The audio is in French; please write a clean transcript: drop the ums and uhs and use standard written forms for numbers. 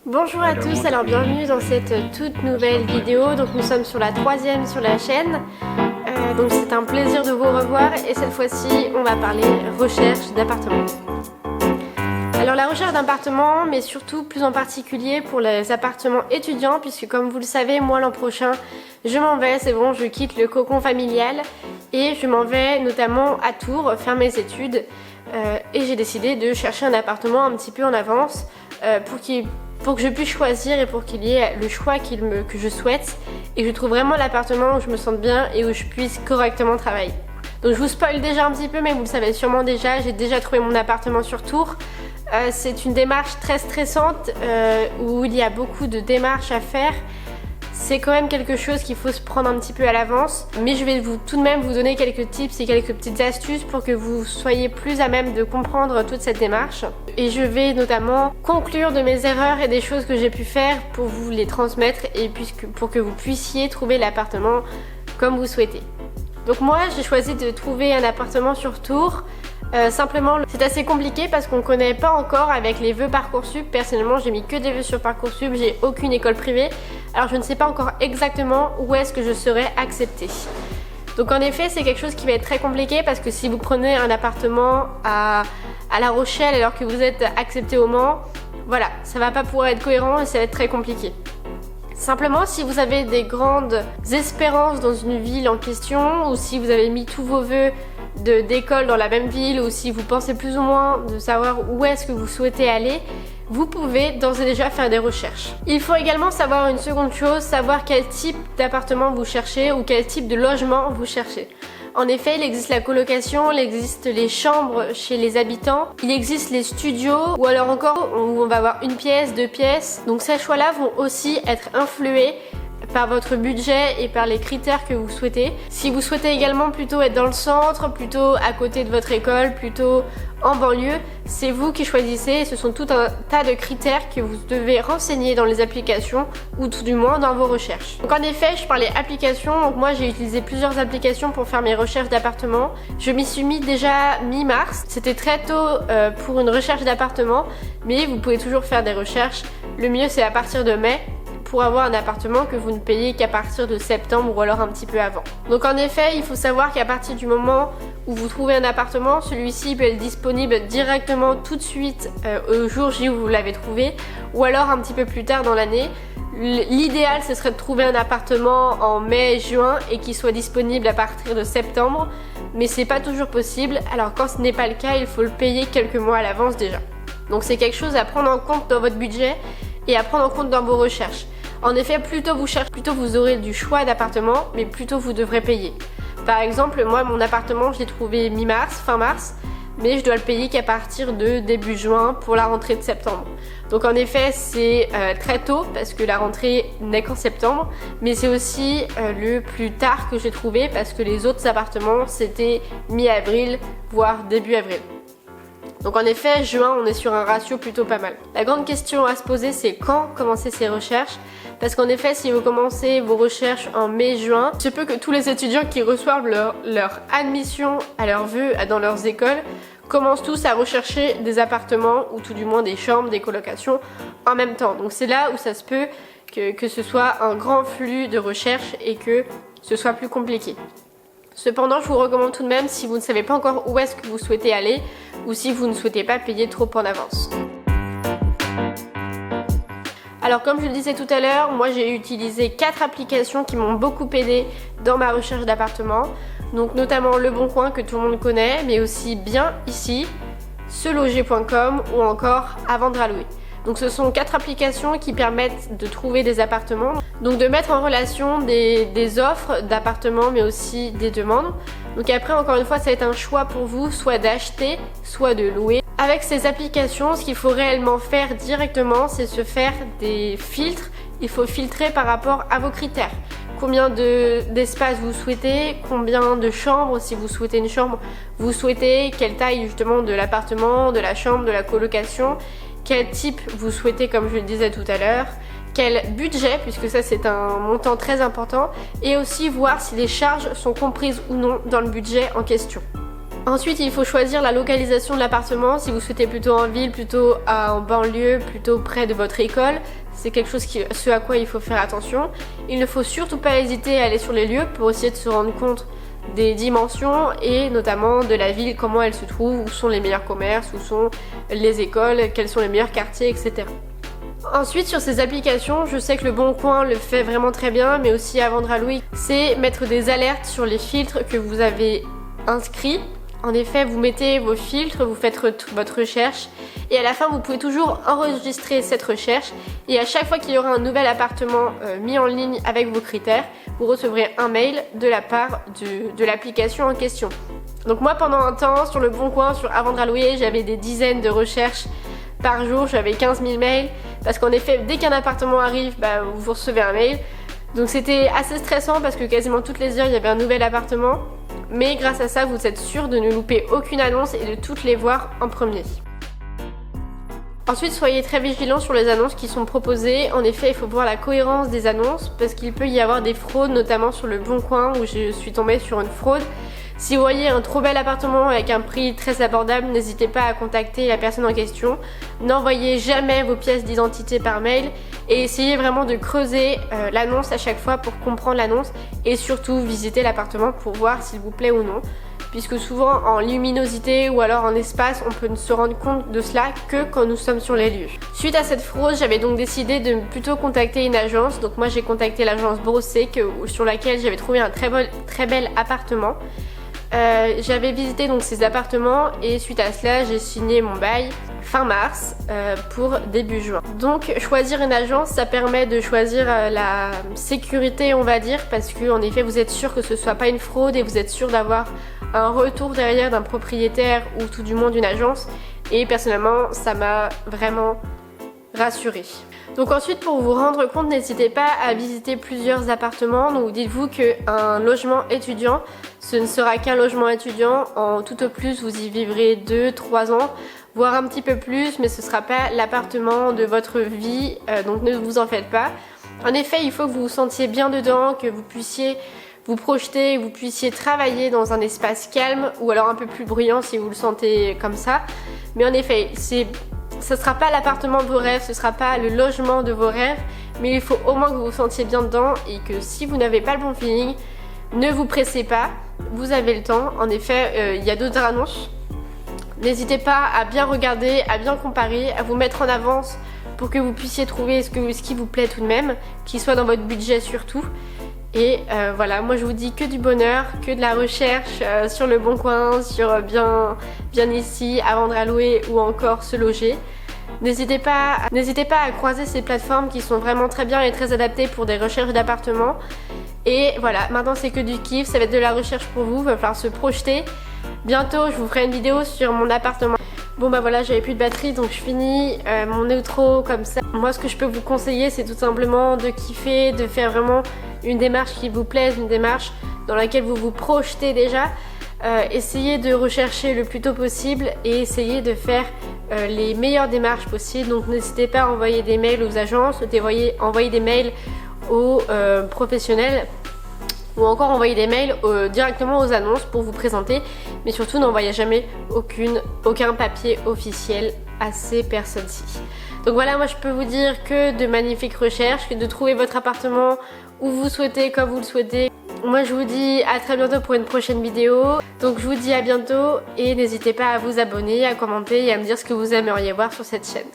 Bonjour à tous, alors bienvenue dans cette toute nouvelle vidéo. Donc nous sommes sur la 3e sur la chaîne. Donc c'est un plaisir de vous revoir et cette fois-ci on va parler recherche d'appartement. Alors la recherche d'appartement, mais surtout plus en particulier pour les appartements étudiants, puisque comme vous le savez, moi l'an prochain je m'en vais, c'est bon, je quitte le cocon familial et je m'en vais notamment à Tours faire mes études. Et j'ai décidé de chercher un appartement un petit peu en avance pour que je puisse choisir et pour qu'il y ait le choix que je souhaite et que je trouve vraiment l'appartement où je me sente bien et où je puisse correctement travailler. Donc je vous spoil déjà un petit peu, mais vous le savez sûrement déjà, j'ai déjà trouvé mon appartement sur Tours. C'est une démarche très stressante où il y a beaucoup de démarches à faire. C'est quand même quelque chose qu'il faut se prendre un petit peu à l'avance, mais je vais tout de même vous donner quelques tips et quelques petites astuces pour que vous soyez plus à même de comprendre toute cette démarche. Et je vais notamment conclure de mes erreurs et des choses que j'ai pu faire pour vous les transmettre et pour que vous puissiez trouver l'appartement comme vous souhaitez. Donc moi j'ai choisi de trouver un appartement sur Tours. Simplement c'est assez compliqué parce qu'on ne connaît pas encore avec les vœux Parcoursup. Personnellement j'ai mis que des vœux sur Parcoursup, j'ai aucune école privée. Alors je ne sais pas encore exactement où est-ce que je serai acceptée. Donc en effet c'est quelque chose qui va être très compliqué parce que si vous prenez un appartement à La Rochelle alors que vous êtes accepté au Mans, voilà, ça va pas pouvoir être cohérent et ça va être très compliqué. Simplement, si vous avez des grandes espérances dans une ville en question, ou si vous avez mis tous vos vœux d'école dans la même ville, ou si vous pensez plus ou moins de savoir où est-ce que vous souhaitez aller, vous pouvez d'ores et déjà faire des recherches. Il faut également savoir une seconde chose, savoir quel type d'appartement vous cherchez ou quel type de logement vous cherchez. En effet, il existe la colocation, il existe les chambres chez les habitants, il existe les studios ou alors encore où on va avoir une pièce, deux pièces. Donc ces choix-là vont aussi être influés par votre budget et par les critères que vous souhaitez. Si vous souhaitez également plutôt être dans le centre, plutôt à côté de votre école, plutôt en banlieue, c'est vous qui choisissez. Ce sont tout un tas de critères que vous devez renseigner dans les applications ou tout du moins dans vos recherches. Donc en effet, je parlais applications, donc moi j'ai utilisé plusieurs applications pour faire mes recherches d'appartement. Je m'y suis mis déjà mi-mars, c'était très tôt pour une recherche d'appartement, mais vous pouvez toujours faire des recherches. Le mieux c'est à partir de mai, pour avoir un appartement que vous ne payez qu'à partir de septembre ou alors un petit peu avant. Donc en effet, il faut savoir qu'à partir du moment où vous trouvez un appartement, celui-ci peut être disponible directement tout de suite au jour J où vous l'avez trouvé ou alors un petit peu plus tard dans l'année. L'idéal ce serait de trouver un appartement en mai, juin et qu'il soit disponible à partir de septembre, mais c'est pas toujours possible. Alors quand ce n'est pas le cas, il faut le payer quelques mois à l'avance déjà. Donc c'est quelque chose à prendre en compte dans votre budget et à prendre en compte dans vos recherches. En effet, plus tôt vous cherchez, plus tôt vous aurez du choix d'appartement, mais plus tôt vous devrez payer. Par exemple, moi mon appartement je l'ai trouvé mi-mars, fin mars, mais je dois le payer qu'à partir de début juin pour la rentrée de septembre. Donc en effet c'est très tôt parce que la rentrée n'est qu'en septembre, mais c'est aussi le plus tard que j'ai trouvé parce que les autres appartements c'était mi-avril voire début avril. Donc en effet, juin, on est sur un ratio plutôt pas mal. La grande question à se poser, c'est quand commencer ces recherches. Parce qu'en effet, si vous commencez vos recherches en mai-juin, il se peut que tous les étudiants qui reçoivent leur admission à leurs vœux dans leurs écoles commencent tous à rechercher des appartements ou tout du moins des chambres, des colocations en même temps. Donc c'est là où ça se peut que ce soit un grand flux de recherches et que ce soit plus compliqué. Cependant, je vous recommande tout de même, si vous ne savez pas encore où est-ce que vous souhaitez aller ou si vous ne souhaitez pas payer trop en avance. Alors comme je le disais tout à l'heure, moi j'ai utilisé 4 applications qui m'ont beaucoup aidé dans ma recherche d'appartement. Donc notamment Le Bon Coin que tout le monde connaît, mais aussi Bien Ici, seloger.com ou encore À Vendre à Louer. Donc ce sont 4 applications qui permettent de trouver des appartements, donc de mettre en relation des offres d'appartements mais aussi des demandes. Donc après encore une fois ça va être un choix pour vous, soit d'acheter, soit de louer. Avec ces applications, ce qu'il faut réellement faire directement, c'est se faire des filtres. Il faut filtrer par rapport à vos critères. Combien d'espace vous souhaitez, combien de chambres, si vous souhaitez une chambre, vous souhaitez, quelle taille justement de l'appartement, de la chambre, de la colocation, quel type vous souhaitez comme je le disais tout à l'heure, quel budget, puisque ça c'est un montant très important, et aussi voir si les charges sont comprises ou non dans le budget en question. Ensuite, il faut choisir la localisation de l'appartement, si vous souhaitez plutôt en ville, plutôt en banlieue, plutôt près de votre école. C'est quelque chose ce à quoi il faut faire attention. Il ne faut surtout pas hésiter à aller sur les lieux pour essayer de se rendre compte des dimensions et notamment de la ville, comment elle se trouve, où sont les meilleurs commerces, où sont les écoles, quels sont les meilleurs quartiers, etc. Ensuite, sur ces applications, je sais que Le Bon Coin le fait vraiment très bien, mais aussi à Vendre à louer, c'est mettre des alertes sur les filtres que vous avez inscrits. En effet, vous mettez vos filtres, vous faites votre recherche et à la fin, vous pouvez toujours enregistrer cette recherche et à chaque fois qu'il y aura un nouvel appartement mis en ligne avec vos critères, vous recevrez un mail de la part de l'application en question. Donc moi, pendant un temps, sur Le Bon Coin, sur À Vendre à louer, j'avais des dizaines de recherches par jour, j'avais 15 000 mails parce qu'en effet, dès qu'un appartement arrive, vous recevez un mail. Donc c'était assez stressant parce que quasiment toutes les heures, il y avait un nouvel appartement. Mais grâce à ça, vous êtes sûr de ne louper aucune annonce et de toutes les voir en premier. Ensuite, soyez très vigilants sur les annonces qui sont proposées. En effet, il faut voir la cohérence des annonces parce qu'il peut y avoir des fraudes, notamment sur Le Bon Coin où je suis tombée sur une fraude. Si vous voyez un trop bel appartement avec un prix très abordable, n'hésitez pas à contacter la personne en question. N'envoyez jamais vos pièces d'identité par mail et essayez vraiment de creuser l'annonce à chaque fois pour comprendre l'annonce et surtout visiter l'appartement pour voir s'il vous plaît ou non. Puisque souvent en luminosité ou alors en espace, on peut ne se rendre compte de cela que quand nous sommes sur les lieux. Suite à cette fraude, j'avais donc décidé de plutôt contacter une agence. Donc moi j'ai contacté l'agence Brossé sur laquelle j'avais trouvé un très bel appartement. J'avais visité donc ces appartements et suite à cela j'ai signé mon bail fin mars pour début juin. Donc choisir une agence, ça permet de choisir la sécurité, on va dire, parce que en effet vous êtes sûr que ce soit pas une fraude et vous êtes sûr d'avoir un retour derrière d'un propriétaire ou tout du moins d'une agence, et personnellement ça m'a vraiment rassurée. Donc ensuite, pour vous rendre compte, n'hésitez pas à visiter plusieurs appartements. Donc dites-vous qu'un logement étudiant, ce ne sera qu'un logement étudiant. En tout au plus, vous y vivrez 2-3 ans, voire un petit peu plus, mais ce ne sera pas l'appartement de votre vie, donc ne vous en faites pas. En effet, il faut que vous vous sentiez bien dedans, que vous puissiez vous projeter, vous puissiez travailler dans un espace calme ou alors un peu plus bruyant si vous le sentez comme ça. Mais en effet, ce ne sera pas l'appartement de vos rêves, ce ne sera pas le logement de vos rêves, mais il faut au moins que vous vous sentiez bien dedans et que si vous n'avez pas le bon feeling, ne vous pressez pas, vous avez le temps. En effet, il y a d'autres annonces. N'hésitez pas à bien regarder, à bien comparer, à vous mettre en avance pour que vous puissiez trouver ce qui vous plaît tout de même, qui soit dans votre budget surtout. Et voilà, moi je vous dis que du bonheur, que de la recherche sur Le Bon Coin, sur bien ici, À Vendre à louer ou encore Se loger. N'hésitez pas à croiser ces plateformes qui sont vraiment très bien et très adaptées pour des recherches d'appartements. Et voilà, maintenant c'est que du kiff, ça va être de la recherche pour vous, il va falloir se projeter. Bientôt je vous ferai une vidéo sur mon appartement. Bon bah voilà, j'avais plus de batterie donc je finis mon outro comme ça. Moi ce que je peux vous conseiller c'est tout simplement de kiffer, de faire vraiment une démarche qui vous plaise, une démarche dans laquelle vous vous projetez déjà. Essayez de rechercher le plus tôt possible et essayez de faire les meilleures démarches possibles. Donc n'hésitez pas à envoyer des mails aux agences, envoyer des mails aux professionnels ou encore envoyer des mails directement aux annonces pour vous présenter, mais surtout n'envoyez jamais aucun papier officiel à ces personnes-ci. Donc voilà, moi je peux vous dire que de magnifiques recherches, que de trouver votre appartement où vous souhaitez, comme vous le souhaitez. Moi je vous dis à très bientôt pour une prochaine vidéo. Donc je vous dis à bientôt et n'hésitez pas à vous abonner, à commenter et à me dire ce que vous aimeriez voir sur cette chaîne.